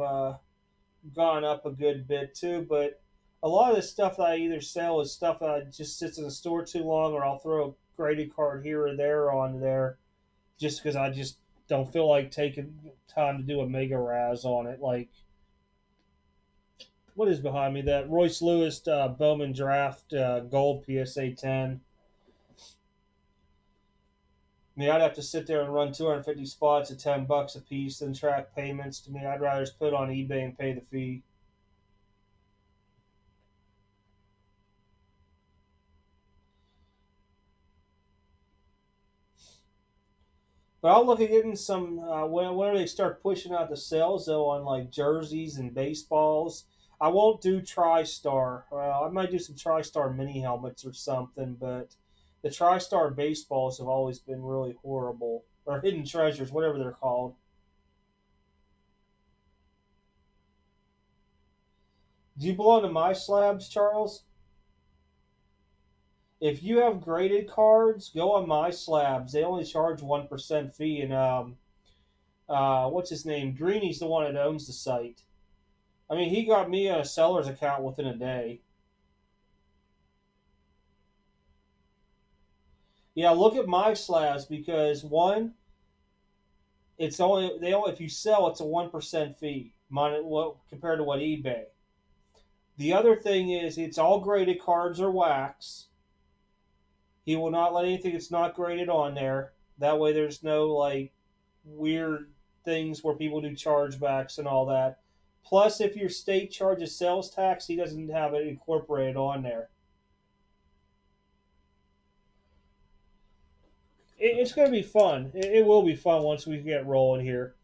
gone up a good bit too. But a lot of the stuff that I either sell is stuff that just sits in the store too long, or I'll throw a graded card here or there on there just because I just don't feel like taking time to do a mega raz on it. Like what is behind me? That Royce Lewis Bowman Draft Gold PSA 10. I mean, I'd have to sit there and run 250 spots at $10 a piece and track payments. To me, I'd rather just put it on eBay and pay the fee. But I'll look at getting some whenever they start pushing out the sales though on like jerseys and baseballs. I won't do TriStar. Well, I might do some TriStar mini helmets or something, but the TriStar baseballs have always been really horrible, or hidden treasures, whatever they're called. Do you belong to my slabs, Charles? If you have graded cards, go on my slabs. They only charge 1% fee, and what's his name? Greeny's the one that owns the site. I mean, he got me a seller's account within a day. Yeah, look at my slabs because one, it's only they only if you sell, it's a 1% fee, what compared to what eBay. The other thing is, it's all graded cards or wax. He will not let anything that's not graded on there. That way, there's no like weird things where people do chargebacks and all that. Plus, if your state charges sales tax, he doesn't have it incorporated on there. It's going to be fun. It will be fun once we get rolling here.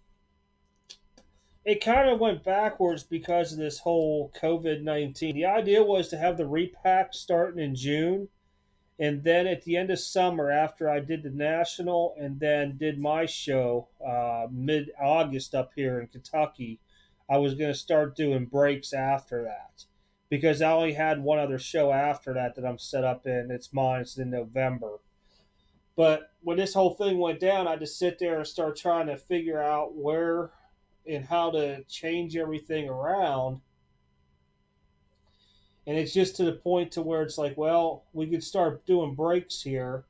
It kind of went backwards because of this whole COVID-19. The idea was to have the repack starting in June, and then at the end of summer, after I did the national and then did my show mid August up here in Kentucky, I was going to start doing breaks after that because I only had one other show after that that I'm set up in. It's mine. It's in November. But when this whole thing went down, I just sit there and start trying to figure out where and how to change everything around. And it's just to the point to where it's like, well, we could start doing breaks here.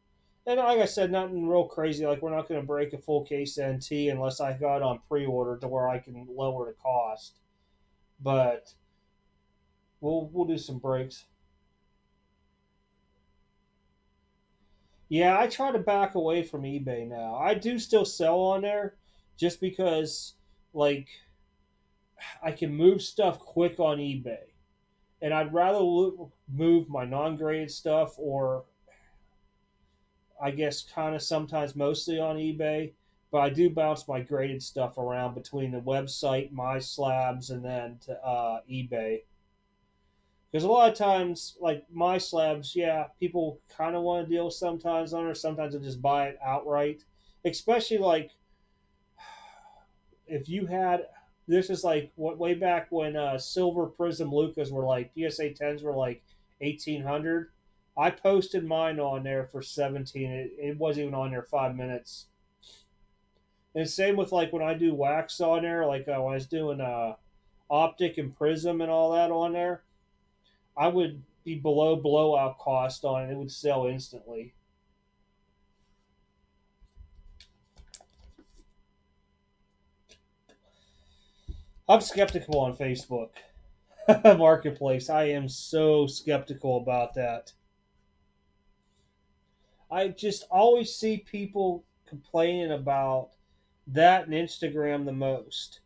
And like I said, nothing real crazy. Like we're not going to break a full case NT unless I got on pre-order to where I can lower the cost. But we'll do some breaks. Yeah, I try to back away from eBay now. I do still sell on there just because, like, I can move stuff quick on eBay. And I'd rather move my non graded stuff, or I guess kind of sometimes mostly on eBay. But I do bounce my graded stuff around between the website, my slabs, and then to eBay. Because a lot of times, like my slabs, yeah, people kind of want to deal sometimes on it. Sometimes they just buy it outright. Especially like if you had, this is like what way back when silver prism Lucas were like PSA 10s were like 1800. I posted mine on there for 17. It wasn't even on there 5 minutes. And same with like when I do wax on there, like when I was doing optic and prism and all that on there, I would be below blowout cost on it. It would sell instantly. I'm skeptical on Facebook Marketplace. I am so skeptical about that. I just always see people complaining about that and Instagram the most.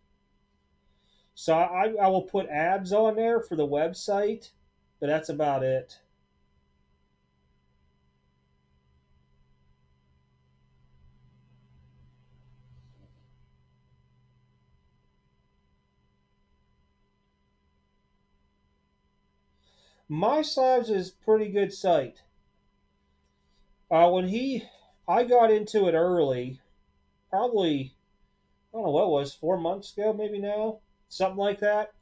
So I will put ads on there for the website, but that's about it. My Slabs is a pretty good site. When I got into it early, probably I don't know what it was, 4 months ago, maybe now, something like that.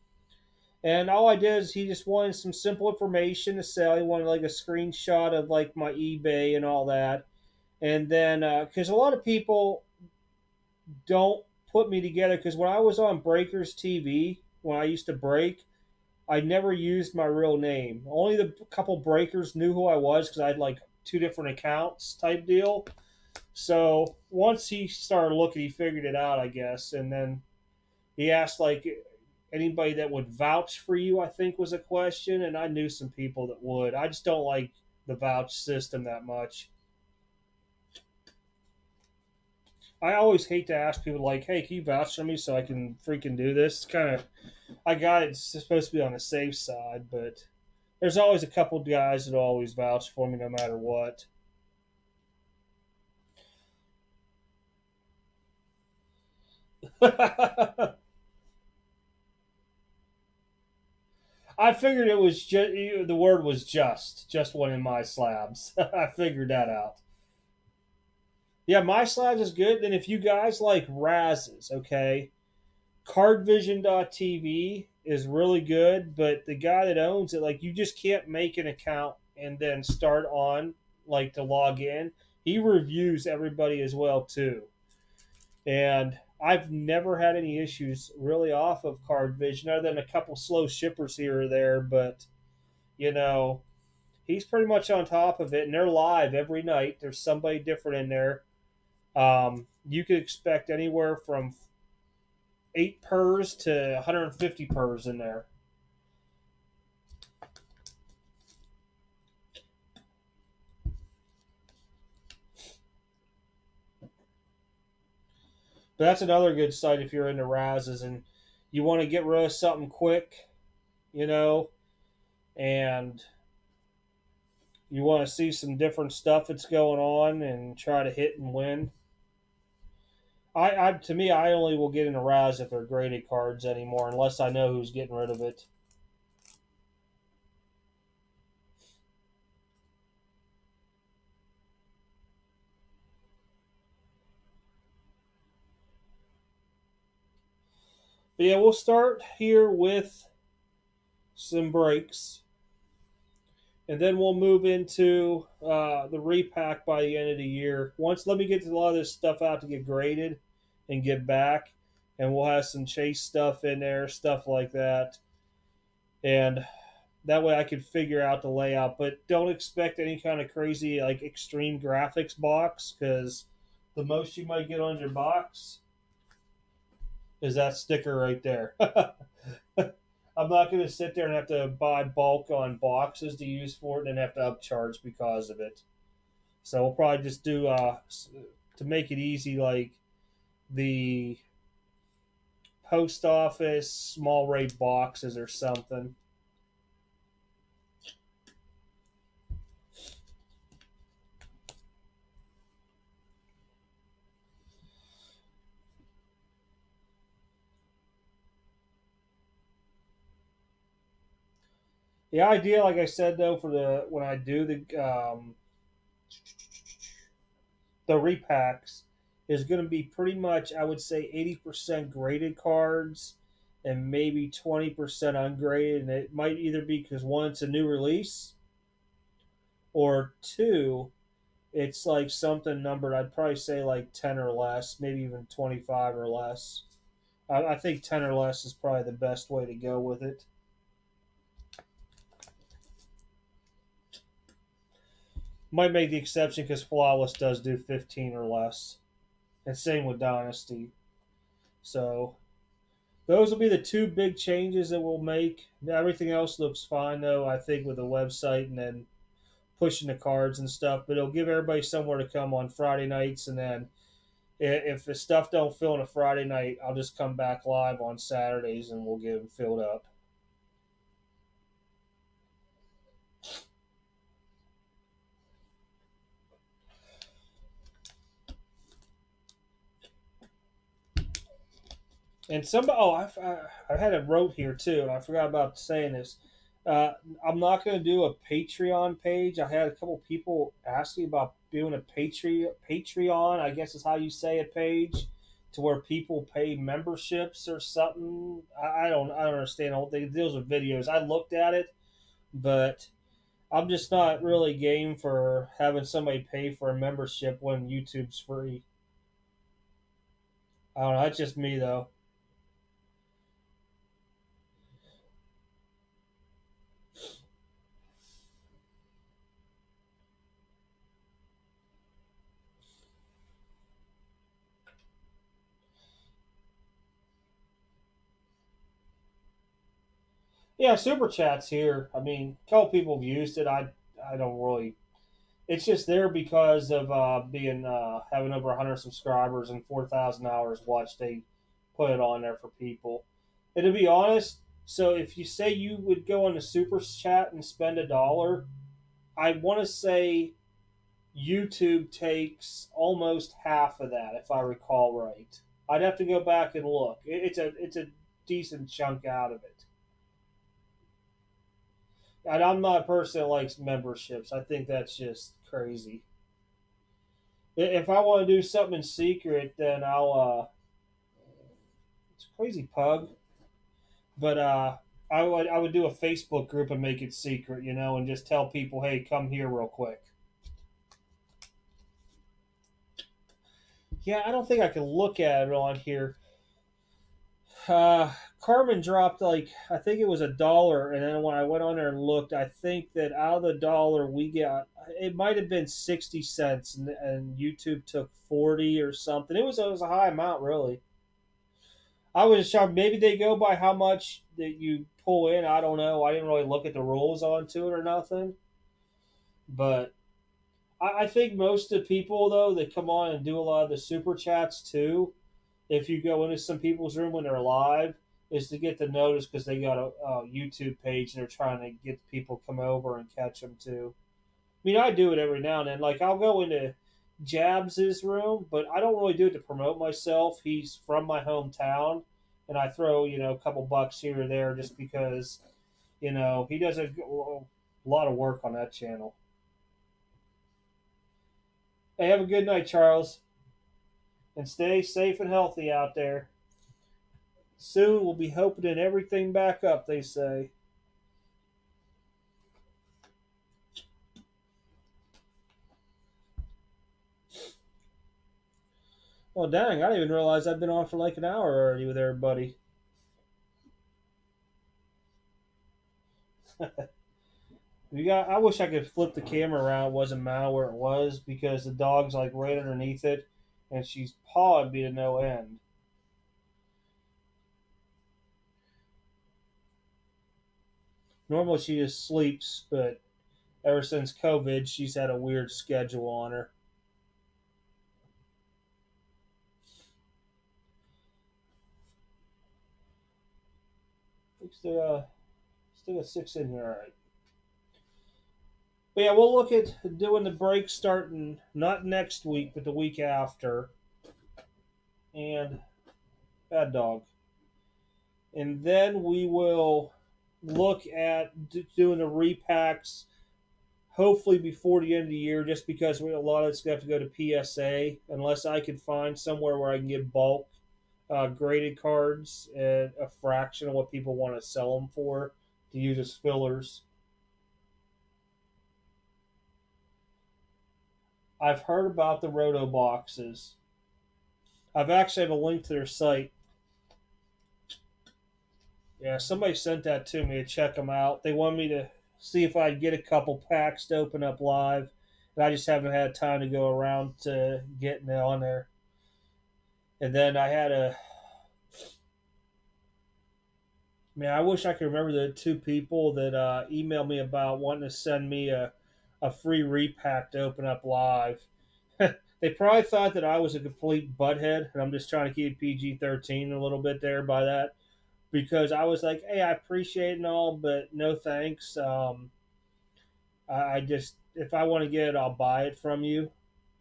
And all I did is he just wanted some simple information to sell. He wanted like a screenshot of like my eBay and all that. And then because a lot of people don't put me together, because when I was on Breakers TV, when I used to break, I never used my real name. Only the couple breakers knew who I was because I had like two different accounts type deal. So once he started looking, he figured it out, I guess. And then he asked like anybody that would vouch for you, I think was a question, and I knew some people that would. I just don't like the vouch system that much. I always hate to ask people like, "Hey, can you vouch for me so I can freaking do this?" It's kind of I got it. It's supposed to be on the safe side, but there's always a couple guys that always vouch for me no matter what. I figured it was just the word was just one in my slabs. I figured that out. Yeah, my slabs is good. Then if you guys like Raz's, okay, cardvision.tv is really good, but the guy that owns it, like, you just can't make an account and then start on, like, to log in. He reviews everybody as well, too. And I've never had any issues really off of Card Vision, other than a couple slow shippers here or there, but, you know, he's pretty much on top of it, and they're live every night. There's somebody different in there. You could expect anywhere from 8 pers to 150 pers in there. But that's another good site if you're into Razes and you want to get rid of something quick, you know, and you want to see some different stuff that's going on and try to hit and win. To me, I only will get into Raz if they're graded cards anymore, unless I know who's getting rid of it. But yeah, we'll start here with some breaks, and then we'll move into the repack by the end of the year. Once let me get a lot of this stuff out to get graded and get back, and we'll have some chase stuff in there, stuff like that, and that way I can figure out the layout. But don't expect any kind of crazy like extreme graphics box, because the most you might get on your box is that sticker right there. I'm not going to sit there and have to buy bulk on boxes to use for it and have to upcharge because of it. So we'll probably just do to make it easy, like the post office small rate boxes or something. The idea, like I said though, for the when I do the repacks, is going to be pretty much, I would say, 80% graded cards and maybe 20% ungraded. And it might either be because one, it's a new release, or two, it's like something numbered. I'd probably say like 10 or less, maybe even 25 or less. I think 10 or less is probably the best way to go with it. Might make the exception because Flawless does do 15 or less. And same with Dynasty. So those will be the two big changes that we'll make. Everything else looks fine, though, I think, with the website and then pushing the cards and stuff. But it'll give everybody somewhere to come on Friday nights. And then if the stuff don't fill on a Friday night, I'll just come back live on Saturdays and we'll get them filled up. And I had a note here too, and I forgot about saying this. Uh, I'm not going to do a Patreon page. I had a couple people ask me about doing a Patreon. I guess is how you say a page, to where people pay memberships or something. I don't understand. I don't think it deals with videos. I looked at it, but I'm just not really game for having somebody pay for a membership when YouTube's free. I don't know. That's just me though. Yeah, super chats here. I mean, a couple people have used it. I don't really. It's just there because of being having over 100 subscribers and 4,000 hours watched. They put it on there for people. And to be honest, so if you say you would go on a super chat and spend $1, I want to say YouTube takes almost half of that, if I recall right. I'd have to go back and look. It's a decent chunk out of it. And I'm not a person that likes memberships. I think that's just crazy. If I want to do something in secret, then I'll. It's a crazy pug, but I would do a Facebook group and make it secret, and just tell people, hey, come here real quick. Yeah, I don't think I can look at it on here. Uh, Carmen dropped, like, I think it was $1, and then when I went on there and looked, I think that out of the dollar we got, it might have been 60 cents, and YouTube took 40 or something. It was a high amount, really. I was shocked. Maybe they go by how much that you pull in. I don't know. I didn't really look at the rules onto it or nothing, but I think most of the people though that come on and do a lot of the super chats too, if you go into some people's room when they're live, is to get the notice because they got a YouTube page and they're trying to get people to come over and catch them too. I mean, I do it every now and then. Like I'll go into Jabs's room, but I don't really do it to promote myself. He's from my hometown, and I throw a couple bucks here or there just because he does a lot of work on that channel. Hey, have a good night, Charles, and stay safe and healthy out there. Soon we'll be opening everything back up. They say. Well, dang, I didn't even realize I've been on for like an hour already with everybody. I wish I could flip the camera around. It wasn't mounted where it was because the dog's like right underneath it, and she's pawing me to no end. Normally she just sleeps, but Ever since COVID, she's had a weird schedule on her. We still got six in here, all right. But yeah, we'll look at doing the break starting not next week, but the week after. And bad dog. And then we will look at doing the repacks hopefully before the end of the year, just because a lot of it's going to have to go to PSA, unless I can find somewhere where I can get bulk graded cards at a fraction of what people want to sell them for to use as fillers. I've heard about the roto boxes. I've actually have a link to their site. Yeah, somebody sent that to me to check them out. They wanted me to see if I'd get a couple packs to open up live, and I just haven't had time to go around to getting it on there. And then I had a man. I wish I could remember the two people that emailed me about wanting to send me a free repack to open up live. They probably thought that I was a complete butthead, and I'm just trying to keep PG-13 a little bit there by that, because I was like, "Hey, I appreciate it and all, but no thanks. I just if I want to get it, I'll buy it from you,"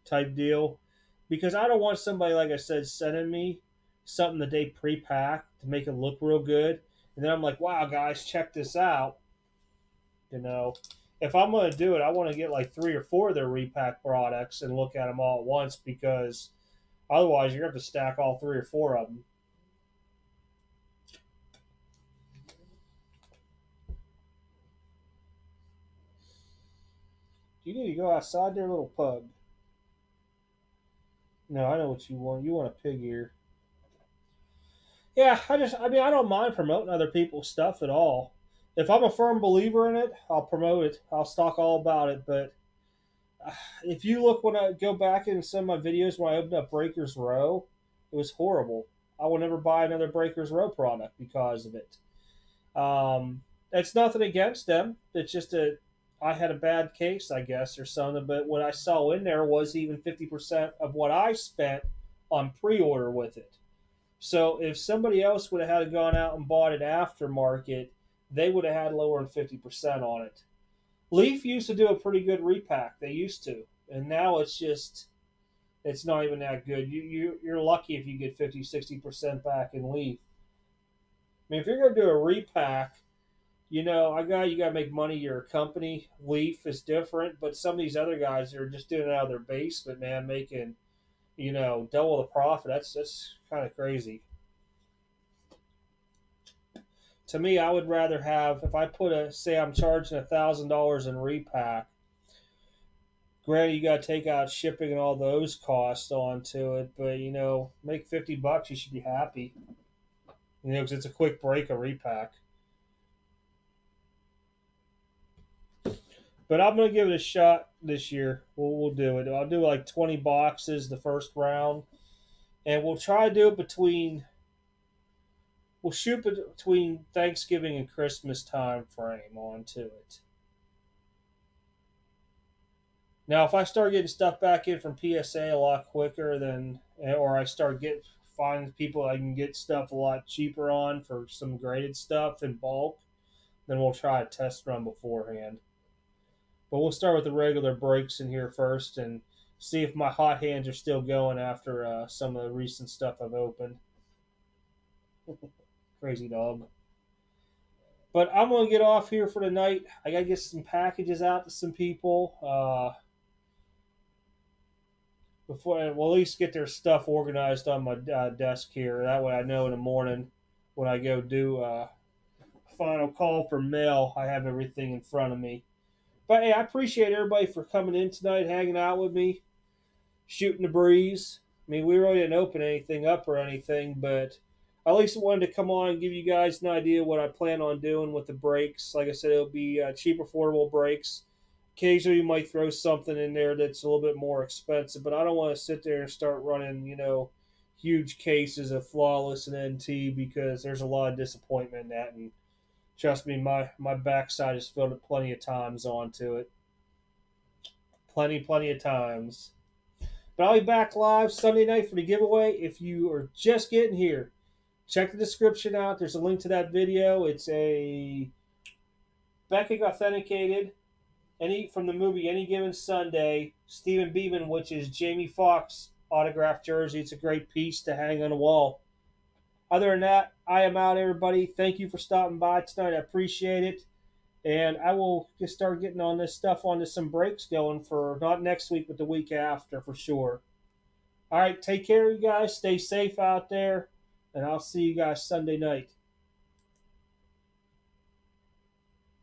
type deal, because I don't want somebody like I said sending me something that they pre-packed to make it look real good, and then I'm like, "Wow, guys, check this out." You know, if I'm going to do it, I want to get like three or four of their repack products and look at them all at once, because otherwise you're going to have to stack all three or four of them. You need to go outside their little pug. No, I know what you want. You want a pig ear. Yeah, I mean, I don't mind promoting other people's stuff at all. If I'm a firm believer in it, I'll promote it. I'll talk all about it. But if you look when I go back in some of my videos when I opened up Breakers Row, it was horrible. I will never buy another Breakers Row product because of it. It's nothing against them. It's just I had a bad case, I guess, or something. But what I saw in there was even 50% of what I spent on pre-order with it. So if somebody else would have had gone out and bought it aftermarket, they would have had lower than 50% on it. Leaf used to do a pretty good repack. They used to, and now it's not even that good. You're lucky if you get 50-60% back in Leaf. I mean, if you're going to do a repack, I got you got to make money. You're a company. Leaf is different, but some of these other guys are just doing it out of their basement, man, making double the profit. That's kind of crazy. To me, I would rather have if I put a say I'm charging $1,000 in repack. Granted, you got to take out shipping and all those costs onto it, but make $50, you should be happy. Because it's a quick break a repack. But I'm gonna give it a shot this year. We'll do it. I'll do like 20 boxes the first round, and we'll try to do it between. We'll shoot between Thanksgiving and Christmas time frame onto it. Now, if I start getting stuff back in from PSA a lot quicker than, or I start find people I can get stuff a lot cheaper on for some graded stuff in bulk, then we'll try a test run beforehand. But we'll start with the regular breaks in here first and see if my hot hands are still going after some of the recent stuff I've opened. Crazy dog. But I'm gonna get off here for the night. I gotta get some packages out to some people. Before we'll at least get their stuff organized on my desk here. That way, I know in the morning when I go do final call for mail, I have everything in front of me. But hey, I appreciate everybody for coming in tonight, hanging out with me, shooting the breeze. I mean, we really didn't open anything up or anything, but I at least wanted to come on and give you guys an idea what I plan on doing with the breaks. Like I said, it'll be cheap, affordable breaks. Occasionally, you might throw something in there that's a little bit more expensive, but I don't want to sit there and start running, huge cases of flawless and NT, because there's a lot of disappointment in that. And trust me, my backside has filled it plenty of times onto it. plenty of times. But I'll be back live Sunday night for the giveaway. If you are just getting here, check the description out. There's a link to that video. It's a Beckick authenticated from the movie Any Given Sunday, Stephen Beeman, which is Jamie Foxx autographed jersey. It's a great piece to hang on the wall. Other than that, I am out, everybody. Thank you for stopping by tonight. I appreciate it. And I will just start getting on this stuff onto some breaks going for not next week, but the week after for sure. All right, take care, you guys. Stay safe out there, and I'll see you guys Sunday night.